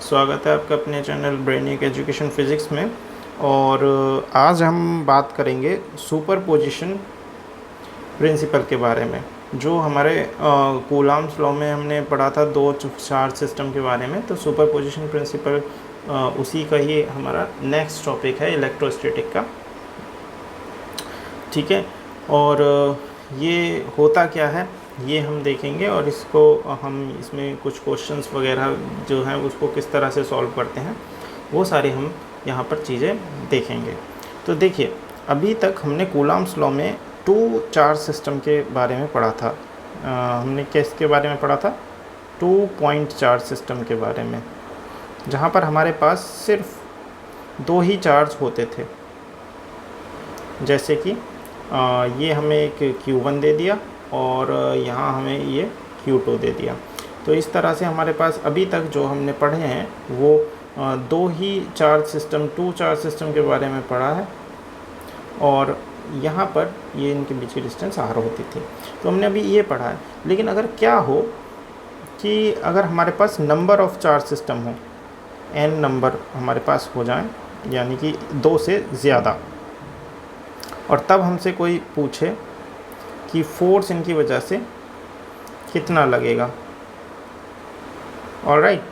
स्वागत है आपका अपने चैनल ब्रेनिक एजुकेशन फिज़िक्स में। और आज हम बात करेंगे सुपरपोजिशन प्रिंसिपल के बारे में, जो हमारे कूलॉम्स लॉ में हमने पढ़ा था दो चार्ज सिस्टम के बारे में। तो सुपरपोजिशन प्रिंसिपल उसी का ही हमारा नेक्स्ट टॉपिक है, इलेक्ट्रोस्टैटिक का। ठीक है, और ये होता क्या है ये हम देखेंगे, और इसको हम इसमें कुछ क्वेश्चंस वगैरह जो हैं उसको किस तरह से सॉल्व करते हैं वो सारी हम यहाँ पर चीज़ें देखेंगे। तो देखिए, अभी तक हमने कूलॉम्स लॉ में टू चार्ज सिस्टम के बारे में पढ़ा था। हमने किसके बारे में पढ़ा था? 2 पॉइंट चार्ज सिस्टम के बारे में, जहाँ पर हमारे पास सिर्फ दो ही चार्ज होते थे। जैसे कि ये हमें एक Q1 दे दिया और यहाँ हमें ये Q2 दे दिया। तो इस तरह से हमारे पास अभी तक जो हमने पढ़े हैं वो दो ही charge system, two charge system के बारे में पढ़ा है, और यहाँ पर ये इनके बीच की डिस्टेंस R होती थी। तो हमने अभी ये पढ़ा है। लेकिन अगर क्या हो कि अगर हमारे पास नंबर ऑफ़ चार्ज सिस्टम हो, n नंबर हमारे पास हो जाए, यानी कि 2 से ज़्यादा, और तब हमसे कोई पूछे कि फोर्स इनकी वजह से कितना लगेगा। ऑलराइट,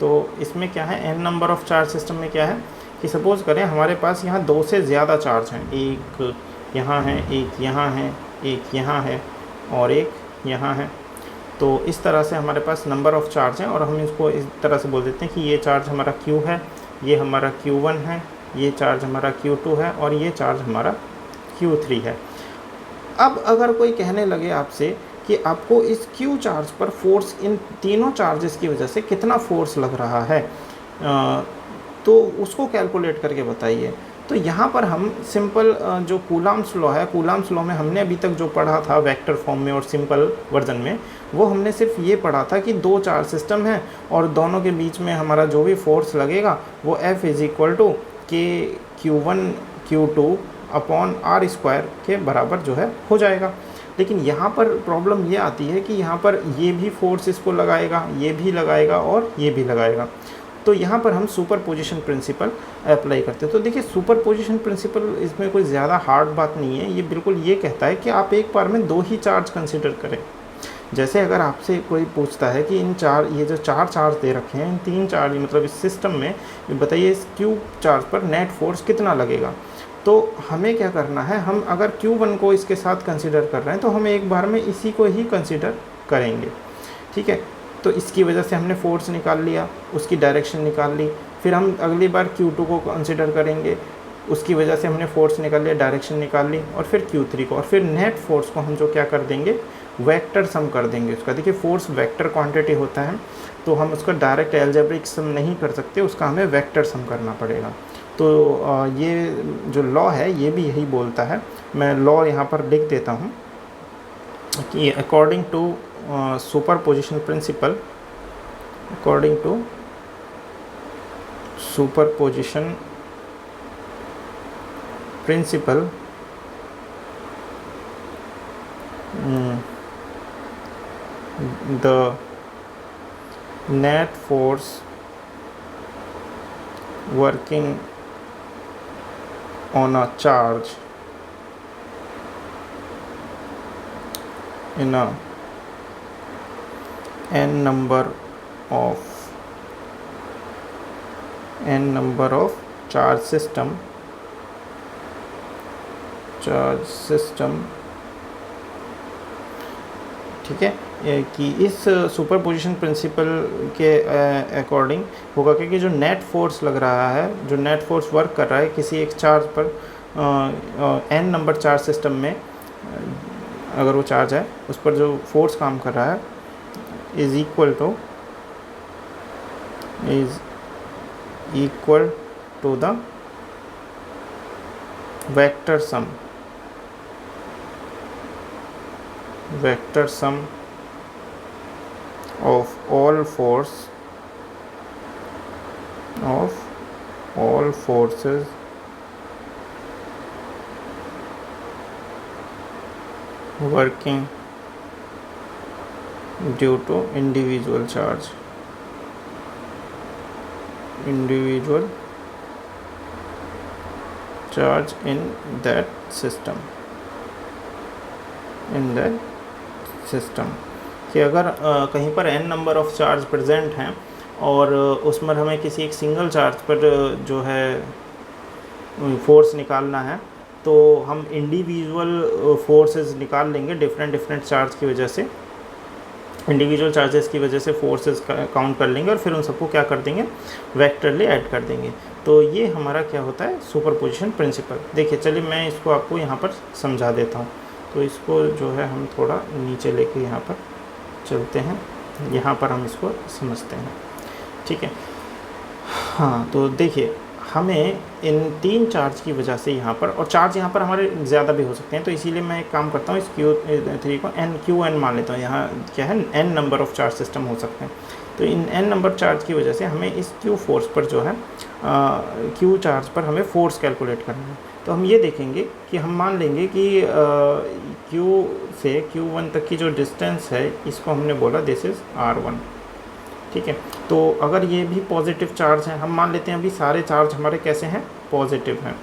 तो इसमें क्या है, n number of charge system में क्या है कि सपोज़ करें हमारे पास यहाँ 2 से ज़्यादा चार्ज हैं। एक यहाँ है, एक यहाँ है, एक यहाँ है और एक यहाँ है। तो इस तरह से हमारे पास नंबर ऑफ़ चार्ज हैं, और हम इसको इस तरह से बोल देते हैं कि ये चार्ज हमारा Q है, ये हमारा Q1 है, ये चार्ज हमारा Q2 है और ये चार्ज हमारा Q3 है। अब अगर कोई कहने लगे आपसे कि आपको इस Q चार्ज पर फोर्स, इन तीनों चार्जेस की वजह से कितना फोर्स लग रहा है, तो उसको कैलकुलेट करके बताइए। तो यहाँ पर हम सिंपल जो कूलॉम्स लॉ है, कूलॉम्स लॉ में हमने अभी तक जो पढ़ा था वेक्टर फॉर्म में और सिंपल वर्जन में, वो हमने सिर्फ ये पढ़ा था कि दो चार्ज सिस्टम हैं और दोनों के बीच में हमारा जो भी फोर्स लगेगा वो F = K Q1 Q2 upon R² के बराबर जो है हो जाएगा। लेकिन यहाँ पर प्रॉब्लम ये आती है कि यहाँ पर ये भी फोर्स इसको लगाएगा, ये भी लगाएगा और ये भी लगाएगा। तो यहाँ पर हम सुपरपोजिशन प्रिंसिपल अप्लाई करते हैं। तो देखिए, सुपरपोजिशन प्रिंसिपल इसमें कोई ज़्यादा हार्ड बात नहीं है। ये बिल्कुल ये कहता है कि आप एक बार में दो ही चार्ज कंसिडर करें। जैसे अगर आपसे कोई पूछता है कि ये जो चार चार्ज दे रखे हैं, इन तीन चार्ज मतलब इस सिस्टम में बताइए इस Q चार्ज पर नेट फोर्स कितना लगेगा, तो हमें क्या करना है, हम अगर Q1 को इसके साथ कंसिडर कर रहे हैं तो हम एक बार में इसी को ही कंसिडर करेंगे। ठीक है, तो इसकी वजह से हमने फोर्स निकाल लिया, उसकी डायरेक्शन निकाल ली। फिर हम अगली बार Q2 को कंसिडर करेंगे, उसकी वजह से हमने फोर्स निकाल लिया, डायरेक्शन निकाल ली, और फिर Q3 को, और फिर नेट फोर्स को हम जो क्या कर देंगे, वेक्टर सम कर देंगे उसका। देखिए, फोर्स वेक्टर क्वांटिटी होता है, तो हम उसका डायरेक्ट एल्जेब्रिक सम नहीं कर सकते, उसका हमें वेक्टर सम करना पड़ेगा। तो ये जो लॉ है ये भी यही बोलता है। मैं लॉ यहाँ पर लिख देता हूँ कि according to superposition principle, according to superposition principle, the net force working on a charge in a n number of charge system ठीक है, कि इस सुपरपोजिशन प्रिंसिपल के अकॉर्डिंग होगा, क्योंकि जो नेट फोर्स लग रहा है, जो नेट फोर्स वर्क कर रहा है किसी एक चार्ज पर, n नंबर चार्ज सिस्टम में अगर वो चार्ज है उस पर जो फोर्स काम कर रहा है is equal to the vector sum of all forces working due to individual charge। individual charge in that system कि अगर कहीं पर n number of charge present हैं और उसमें हमें किसी एक सिंगल चार्ज पर जो है फोर्स निकालना है, तो हम इंडिविजुअल फोर्सेस निकाल लेंगे डिफरेंट चार्ज की वजह से, इंडिविजुअल चार्जेस की वजह से फोर्सेस काउंट कर लेंगे और फिर उन सबको क्या कर देंगे, वेक्टरली ऐड कर देंगे। तो ये हमारा क्या होता है, सुपरपोजिशन प्रिंसिपल। देखिए चलिए मैं इसको आपको यहाँ पर समझा देता हूँ। तो इसको जो है हम थोड़ा नीचे लेके यहाँ पर चलते हैं, यहाँ पर हम इसको समझते हैं, ठीक है। हाँ तो देखिए हमें इन 3 चार्ज की वजह से यहाँ पर, और चार्ज यहाँ पर हमारे ज़्यादा भी हो सकते हैं, तो इसीलिए मैं एक काम करता हूँ, इस Q3 को QN मान लेता हूँ। यहाँ क्या है, n number of charge system हो सकते हैं। तो इन n नंबर चार्ज की वजह से हमें इस Q फोर्स पर जो है Q चार्ज पर हमें फ़ोर्स कैलकुलेट करना है। तो हम ये देखेंगे कि हम मान लेंगे कि Q से Q1 तक की जो डिस्टेंस है, इसको हमने बोला दिस इज़ R1, ठीक है। तो अगर ये भी पॉजिटिव चार्ज है, हम मान लेते हैं अभी सारे चार्ज हमारे कैसे हैं, पॉजिटिव हैं।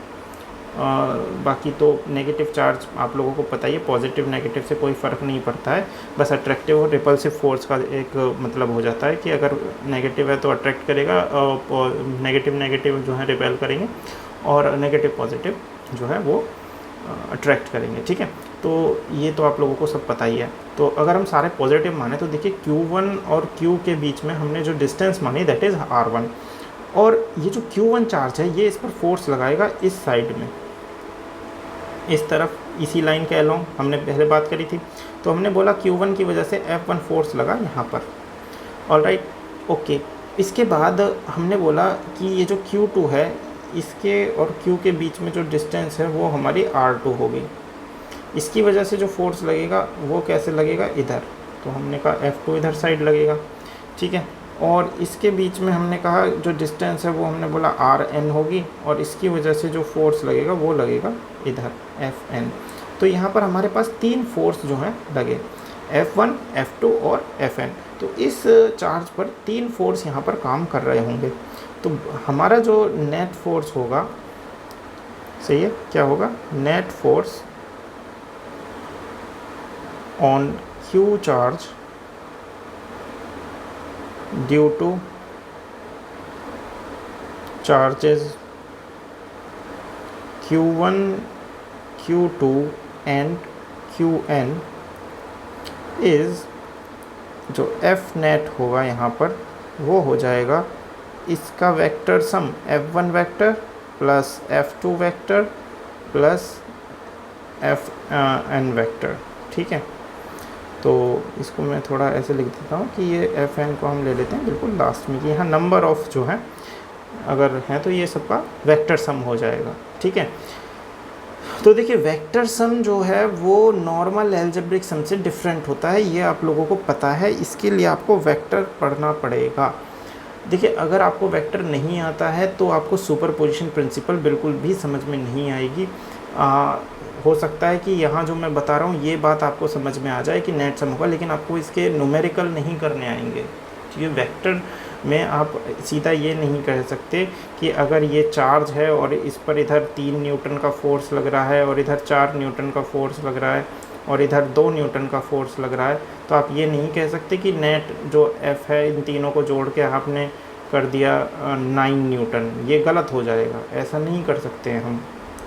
बाकी तो नेगेटिव चार्ज आप लोगों को पता ही है, पॉजिटिव नेगेटिव से कोई फ़र्क नहीं पड़ता है, बस अट्रैक्टिव और रिपल्सिव फोर्स का एक मतलब हो जाता है कि अगर नेगेटिव है तो अट्रैक्ट करेगा, नेगेटिव जो है रिपेल करेंगे, और नेगेटिव पॉजिटिव जो है वो अट्रैक्ट करेंगे, ठीक है। तो ये तो आप लोगों को सब पता ही है। तो अगर हम सारे पॉजिटिव माने तो देखिए Q1 और Q के बीच में हमने जो डिस्टेंस मानी दैट इज़ R1, और ये जो Q1 चार्ज है ये इस पर फोर्स लगाएगा इस साइड में, इस तरफ, इसी लाइन के अलोंग हमने पहले बात करी थी। तो हमने बोला Q1 की वजह से F1 फोर्स लगा यहाँ पर, ऑलराइट, ओके। इसके बाद हमने बोला कि ये जो Q2 है, इसके और Q के बीच में जो डिस्टेंस है वो हमारी R2 होगी। इसकी वजह से जो फोर्स लगेगा वो कैसे लगेगा, इधर, तो हमने कहा F2 इधर साइड लगेगा, ठीक है। और इसके बीच में हमने कहा जो डिस्टेंस है वो हमने बोला Rn होगी, और इसकी वजह से जो फोर्स लगेगा वो लगेगा इधर Fn। तो यहाँ पर हमारे पास 3 फोर्स जो हैं लगे, F1, F2 और Fn। तो इस चार्ज पर 3 फोर्स यहाँ पर काम कर रहे होंगे। तो हमारा जो नेट फोर्स होगा, सही है, क्या होगा, net force on Q charge due to charges Q1, Q2 and Qn is, जो F net होगा यहाँ पर वो हो जाएगा इसका vector sum F1 vector plus F2 vector plus Fn vector, ठीक है। तो इसको मैं थोड़ा ऐसे लिख देता हूँ कि ये Fn को हम ले लेते हैं बिल्कुल लास्ट में, कि यहाँ नंबर ऑफ़ जो है अगर है तो ये सबका वेक्टर सम हो जाएगा, ठीक है। तो देखिए वेक्टर सम जो है वो नॉर्मल एल्जेब्रिक सम से डिफरेंट होता है, ये आप लोगों को पता है, इसके लिए आपको वेक्टर पढ़ना पड़ेगा। देखिए अगर आपको वेक्टर नहीं आता है तो आपको सुपरपोजिशन प्रिंसिपल बिल्कुल भी समझ में नहीं आएगी। हो सकता है कि यहाँ जो मैं बता रहा हूँ ये बात आपको समझ में आ जाए कि नेट सम होगा, लेकिन आपको इसके न्यूमेरिकल नहीं करने आएंगे, ठीक है। वेक्टर में आप सीधा ये नहीं कह सकते कि अगर ये चार्ज है और इस पर इधर 3 न्यूटन का फोर्स लग रहा है और इधर 4 न्यूटन का फोर्स लग रहा है और इधर 2 न्यूटन का फोर्स लग रहा है, तो आप ये नहीं कह सकते कि नेट जो F है इन तीनों को जोड़ के आपने कर दिया 9 न्यूटन, ये गलत हो जाएगा, ऐसा नहीं कर सकते हैं हम,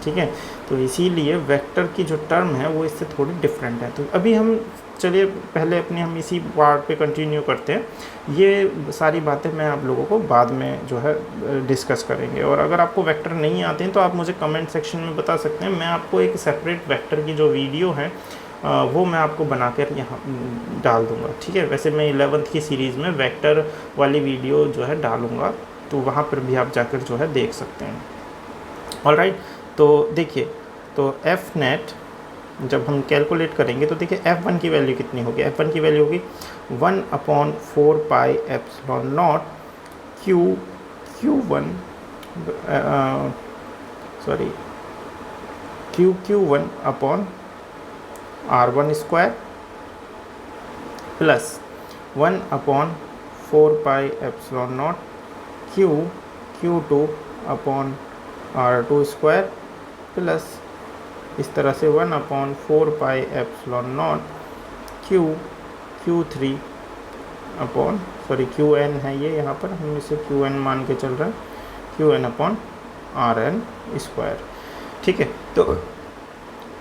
ठीक है। तो इसीलिए वेक्टर की जो टर्म है वो इससे थोड़ी डिफरेंट है। तो अभी हम चलिए पहले अपने हम इसी पार्ट पे कंटिन्यू करते हैं। ये सारी बातें मैं आप लोगों को बाद में जो है डिस्कस करेंगे, और अगर आपको वेक्टर नहीं आते हैं तो आप मुझे कमेंट सेक्शन में बता सकते हैं, मैं आपको एक सेपरेट वेक्टर की जो वीडियो है वो मैं आपको बना कर यहाँ डाल दूँगा, ठीक है। वैसे मैं 11th की सीरीज़ में वेक्टर वाली वीडियो जो है डालूँगा, तो वहाँ पर भी आप जाकर जो है देख सकते हैं, ऑलराइट। तो देखिए, तो एफ नेट जब हम कैलकुलेट करेंगे तो देखिए F1 की वैल्यू कितनी होगी, F1 की वैल्यू होगी 1/4 pi epsilon not Q1 upon R1 square plus 1/4 pi epsilon not Q2 upon R2 square plus इस तरह से 1 upon 4 pi epsilon not Q3 upon QN है ये, यहाँ पर हम इसे QN मान के चल रहे हैं, QN अपॉन RN स्क्वायर। ठीक है, तो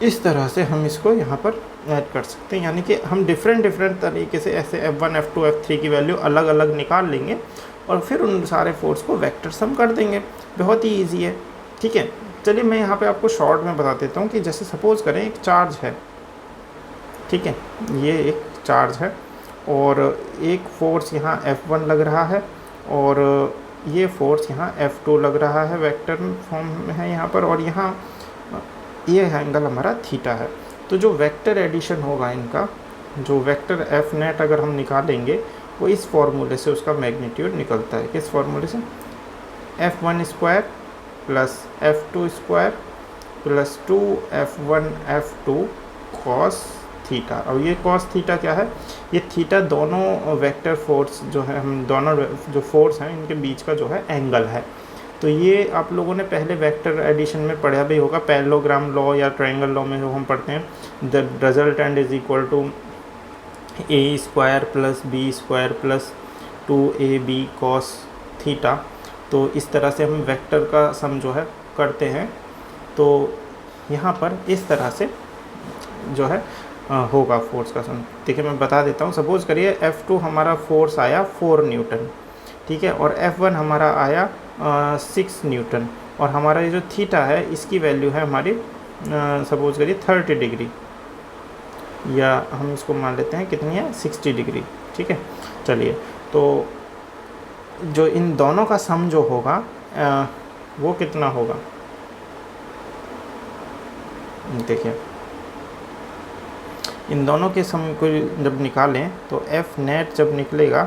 इस तरह से हम इसको यहाँ पर ऐड कर सकते हैं, यानी कि हम डिफरेंट तरीके से ऐसे F1 F2 F3 की वैल्यू अलग अलग निकाल लेंगे और फिर उन सारे फोर्स को वेक्टर सम कर देंगे। बहुत ही ईजी है। ठीक है, चलिए मैं यहाँ पे आपको शॉर्ट में बता देता हूँ कि जैसे सपोज़ करें एक चार्ज है, ठीक है, ये एक चार्ज है और एक फोर्स यहाँ F1 लग रहा है और ये फोर्स यहाँ F2 लग रहा है, वेक्टर फॉर्म में है यहाँ पर, और यहाँ ये एंगल हमारा थीटा है। तो जो वेक्टर एडिशन होगा इनका, जो वेक्टर एफ नेट अगर हम निकालेंगे वो इस फॉर्मूले से उसका मैग्नीट्यूड निकलता है। किस फॉर्मूले से? F1 square plus F2 square plus 2F1 F2 cos theta. और ये कॉस थीटा क्या है? ये थीटा दोनों वेक्टर फोर्स जो है, हम दोनों जो फोर्स हैं इनके बीच का जो है एंगल है। तो ये आप लोगों ने पहले वेक्टर एडिशन में पढ़ा भी होगा, पैरेललोग्राम लॉ या ट्रायंगल लॉ में जो हम पढ़ते हैं, the resultant is equal to A square plus B square प्लस 2ab कॉस थीटा। तो इस तरह से हम वेक्टर का सम जो है करते हैं। तो यहाँ पर इस तरह से जो है होगा फोर्स का सम। देखिए मैं बता देता हूँ। सपोज़ करिए F2 हमारा फोर्स आया 4 न्यूटन, ठीक है, और F1 हमारा आया 6 न्यूटन, और हमारा ये जो थीटा है इसकी वैल्यू है हमारी सपोज़ करिए 30 डिग्री, या हम इसको मान लेते हैं कितनी है, 60 डिग्री। ठीक है, चलिए, तो जो इन दोनों का सम जो होगा वो कितना होगा? देखिए, इन दोनों के सम को जब निकालें तो F नेट जब निकलेगा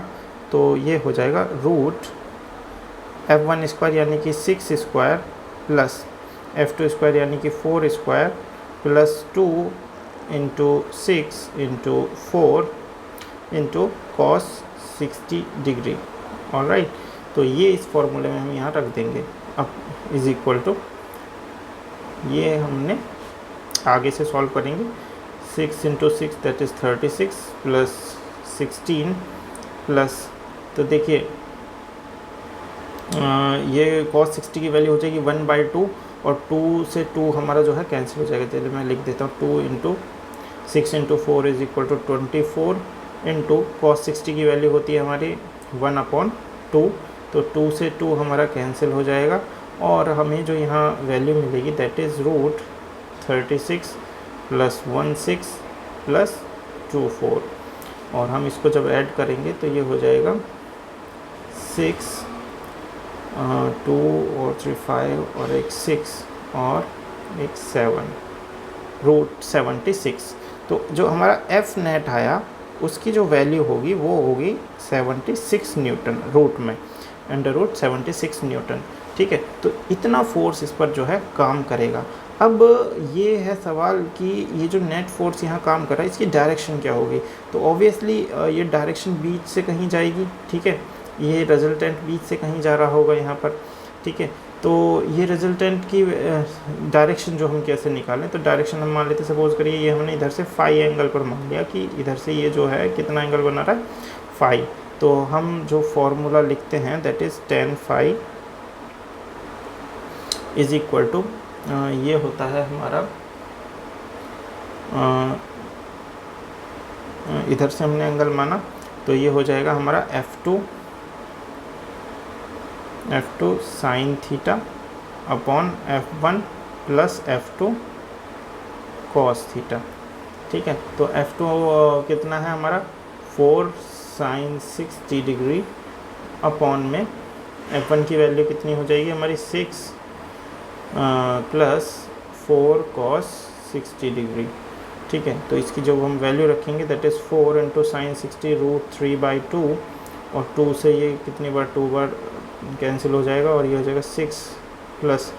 तो ये हो जाएगा रूट F1 स्क्वायर यानी कि 6 स्क्वायर प्लस F2 स्क्वायर यानी कि 4 square plus 2 into 6 into 4 into cos 60 degree. Alright, तो ये इस फॉर्मूले में हम यहाँ रख देंगे। अब इज इक्वल टू, ये हमने आगे से सॉल्व करेंगे, 6 into 6 that is 36 plus 16 plus, तो देखिए ये cos 60 की वैल्यू हो जाएगी 1/2, और 2 से 2 हमारा जो है कैंसिल हो जाएगा। चलिए मैं लिख देता हूँ, 2 into 6 into 4 is equal to 24 into cos 60 की वैल्यू होती है हमारी 1/2, तो 2 से 2 हमारा कैंसिल हो जाएगा, और हमें जो यहाँ वैल्यू मिलेगी that is root 36 plus 16 plus 24, और हम इसको जब ऐड करेंगे तो ये हो जाएगा 6 2 और 3 5 और एक 6 और एक 7, रूट 76। तो जो हमारा F नेट आया उसकी जो वैल्यू होगी वो होगी 76 न्यूटन रूट में, अंडर रूट 76 न्यूटन। ठीक है, तो इतना फोर्स इस पर जो है काम करेगा। अब ये है सवाल कि ये जो नेट फोर्स यहाँ काम कर रहा है इसकी डायरेक्शन क्या होगी? तो ऑब्वियसली ये डायरेक्शन बीच से कहीं जाएगी। ठीक है, ये रिजल्टेंट बीच से कहीं जा रहा होगा यहाँ पर। ठीक है, तो ये रिजल्टेंट की डायरेक्शन जो हम कैसे निकालें? तो डायरेक्शन हम मान लेते, सपोज़ करिए ये हमने इधर से फाई एंगल पर मान लिया कि इधर से ये जो है कितना एंगल बना रहा है, फाई। तो हम जो फॉर्मूला लिखते हैं that is tan phi is equal to, ये होता है हमारा, इधर से हमने एंगल माना तो ये हो जाएगा हमारा F2 sine theta upon F1 plus F2 cos theta. ठीक है, तो F2 कितना है हमारा 4 साइन 60 डिग्री अपॉन में F1 की वैल्यू कितनी हो जाएगी हमारी 6 प्लस 4 कॉस 60 डिग्री। ठीक है, तो इसकी जो हम वैल्यू रखेंगे that is 4 into sine 60 root 3/2, और 2 से ये कितनी बार 2 बार कैंसिल हो जाएगा, और ये हो जाएगा 6 प्लस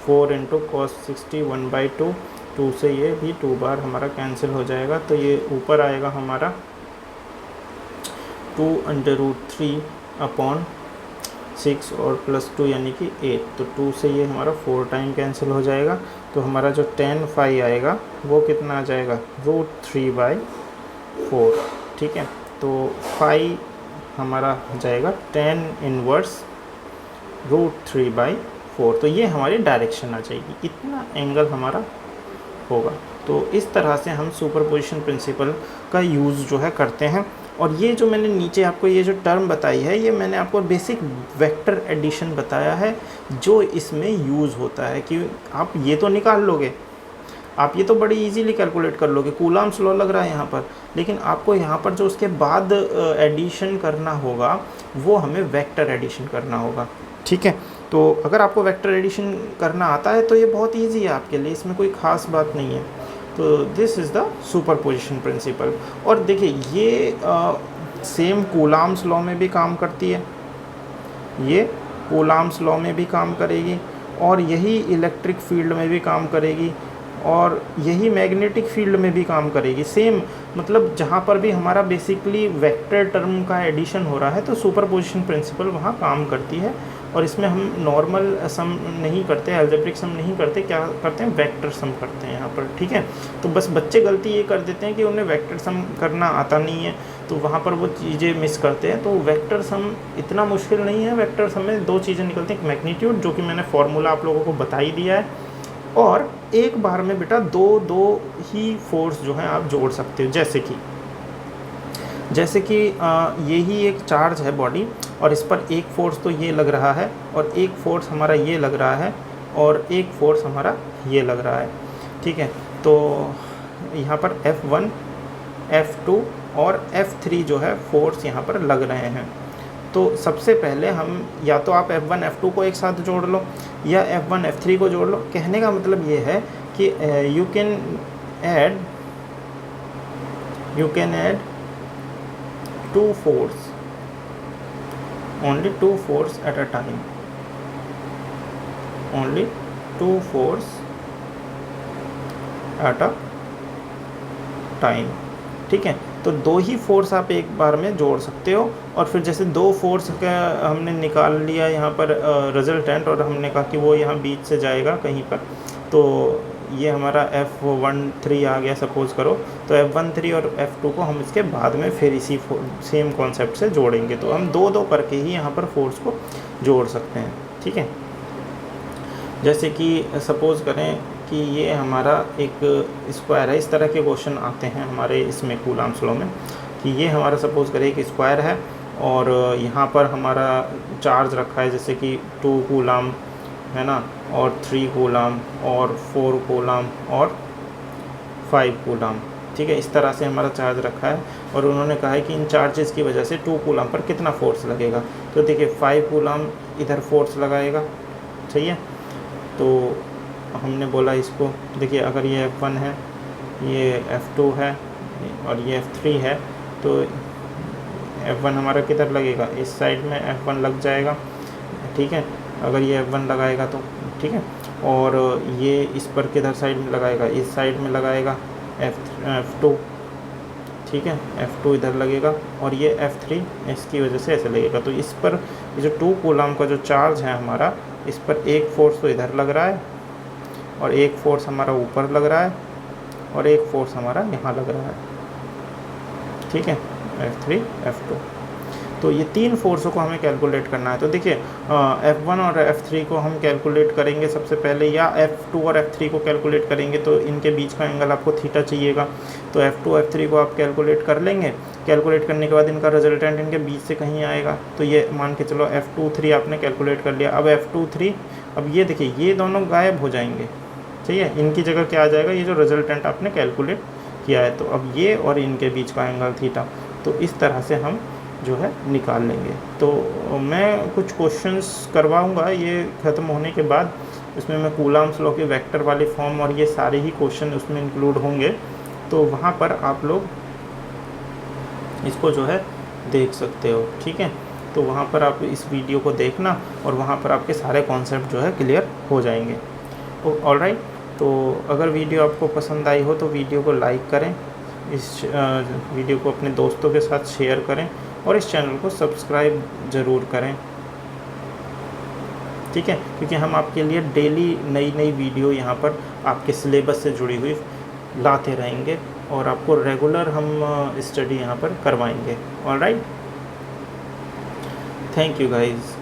4 इंटू कॉस 60 1/2, 2 से ये भी 2 बार हमारा कैंसिल हो जाएगा। तो ये ऊपर आएगा हमारा 2 अंडर रूट 3 अपॉन 6 और +2 यानी कि 8, तो 2 से ये हमारा 4 टाइम कैंसिल हो जाएगा। तो हमारा जो tan phi आएगा वो कितना आ जाएगा, √3/4। ठीक है, तो phi हमारा जाएगा tan इनवर्स √3/4। तो ये हमारी डायरेक्शन आ जाएगी, इतना एंगल हमारा होगा। तो इस तरह से हम सुपरपोजिशन प्रिंसिपल का यूज़ जो है करते हैं। और ये जो मैंने नीचे आपको ये जो टर्म बताई है, ये मैंने आपको बेसिक वेक्टर एडिशन बताया है जो इसमें यूज़ होता है। कि आप ये तो निकाल लोगे, आप ये तो बड़ी इजीली कैलकुलेट कर लोगे, कूलम्स लॉ लग रहा है यहाँ पर, लेकिन आपको यहाँ पर जो उसके बाद एडिशन करना होगा वो हमें वेक्टर एडिशन करना होगा। ठीक है, तो अगर आपको वेक्टर एडिशन करना आता है तो ये बहुत इजी है आपके लिए, इसमें कोई ख़ास बात नहीं है। तो this is the superposition principle. और देखिए ये सेम कूलम्स लॉ में भी काम करती है, ये कूलम्स लॉ में भी काम करेगी, और यही इलेक्ट्रिक फील्ड में भी काम करेगी, और यही मैग्नेटिक फील्ड में भी काम करेगी। सेम मतलब जहाँ पर भी हमारा बेसिकली वेक्टर टर्म का एडिशन हो रहा है तो सुपरपोजिशन प्रिंसिपल वहाँ काम करती है। और इसमें हम नॉर्मल सम नहीं करते, अलजेब्रिक सम नहीं करते, क्या करते हैं, वेक्टर सम करते हैं यहाँ पर। ठीक है, तो बस बच्चे गलती ये कर देते हैं कि उन्हें वेक्टर सम करना आता नहीं है, तो वहाँ पर वो चीज़ें मिस करते हैं। तो वेक्टर सम इतना मुश्किल नहीं है। वेक्टर सम में 2 चीज़ें निकलती हैं, एक मैग्नीट्यूड जो कि मैंने फार्मूला आप लोगों को बता ही दिया है, और एक बार में बेटा दो ही फोर्स जो है आप जोड़ सकते हो। जैसे कि यही एक चार्ज है बॉडी, और इस पर एक फोर्स तो ये लग रहा है, और एक फोर्स हमारा ये लग रहा है, और एक फोर्स हमारा ये लग रहा है। ठीक है, तो यहाँ पर F1, F2 और F3 जो है फोर्स यहाँ पर लग रहे हैं। तो सबसे पहले हम या तो आप F1 F2 को एक साथ जोड़ लो, या F1 F3 को जोड़ लो। कहने का मतलब ये है कि you can add 2 force, only 2 force at a time, only 2 force at a time। ठीक है, तो 2 ही फोर्स आप एक बार में जोड़ सकते हो। और फिर जैसे 2 फोर्स का हमने निकाल लिया यहाँ पर रिजल्टेंट, और हमने कहा कि वो यहाँ बीच से जाएगा कहीं पर, तो ये हमारा F13 आ गया सपोज़ करो। तो F13 और F2 को हम इसके बाद में फिर इसी सेम कॉन्सेप्ट से जोड़ेंगे। तो हम 2 करके ही यहाँ पर फोर्स को जोड़ सकते हैं। ठीक है, जैसे कि सपोज़ करें कि ये हमारा एक स्क्वायर है, इस तरह के क्वेश्चन आते हैं हमारे इसमें कूलम्स लॉ में, कि ये हमारा सपोज़ करें एक स्क्वायर है, और यहाँ पर हमारा चार्ज रखा है जैसे कि 2 कूलम है ना, और 3 कूलम, और 4 कूलम, और 5 कूलम। ठीक है, इस तरह से हमारा चार्ज रखा है, और उन्होंने कहा है कि इन चार्जेस की वजह से 2 कूलम पर कितना फोर्स लगेगा। तो देखिए 5 कूलम इधर फोर्स लगाएगा, सही है। तो हमने बोला इसको, देखिए अगर ये F1 है, ये F2 है, और ये F3 है, तो F1 हमारा किधर लगेगा, इस साइड में F1 लग जाएगा। ठीक है, अगर ये F1 लगाएगा तो ठीक है, और ये इस पर किधर साइड में लगाएगा, इस साइड में लगाएगा F2। ठीक है, F2 इधर लगेगा, और ये F3 इसकी वजह से ऐसे लगेगा। तो इस पर ये जो 2 कूलम का जो चार्ज है हमारा, इस पर एक फोर्स तो इधर लग रहा है, और एक फोर्स हमारा ऊपर लग रहा है, और एक फोर्स हमारा यहाँ लग रहा है। ठीक है, F3 F2। तो ये 3 फोर्सों को हमें कैलकुलेट करना है। तो देखिए F1 और F3 को हम कैलकुलेट करेंगे सबसे पहले, या F2 और F3 को कैलकुलेट करेंगे, तो इनके बीच का एंगल आपको थीटा चाहिएगा। तो F2 F3 को आप कैलकुलेट कर लेंगे। कैलकुलेट करने के बाद इनका रिजल्टेंट इनके बीच से कहीं आएगा, तो ये मान के चलो F23 आपने कैलकुलेट कर लिया। अब F23, अब ये देखिए ये दोनों गायब हो जाएंगे, ठीक है, इनकी जगह क्या आ जाएगा, ये जो रिजल्टेंट आपने कैलकुलेट किया है। तो अब ये और इनके बीच का एंगल थीटा, तो इस तरह से हम जो है निकाल लेंगे। तो मैं कुछ क्वेश्चंस करवाऊंगा ये ख़त्म होने के बाद, इसमें मैं कूलम्स लॉ के वेक्टर वाले फॉर्म और ये सारे ही क्वेश्चन उसमें इंक्लूड होंगे, तो वहाँ पर आप लोग इसको जो है देख सकते हो। ठीक है, तो वहाँ पर आप इस वीडियो को देखना, और वहाँ पर आपके सारे कॉन्सेप्ट जो है क्लियर हो जाएंगे। ऑलराइट, तो अगर वीडियो आपको पसंद आई हो तो वीडियो को लाइक करें, इस वीडियो को अपने दोस्तों के साथ शेयर करें, और इस चैनल को सब्सक्राइब ज़रूर करें। ठीक है, क्योंकि हम आपके लिए डेली नई नई वीडियो यहाँ पर आपके सिलेबस से जुड़ी हुई लाते रहेंगे और आपको रेगुलर हम स्टडी यहाँ पर करवाएंगे। Alright, thank you guys.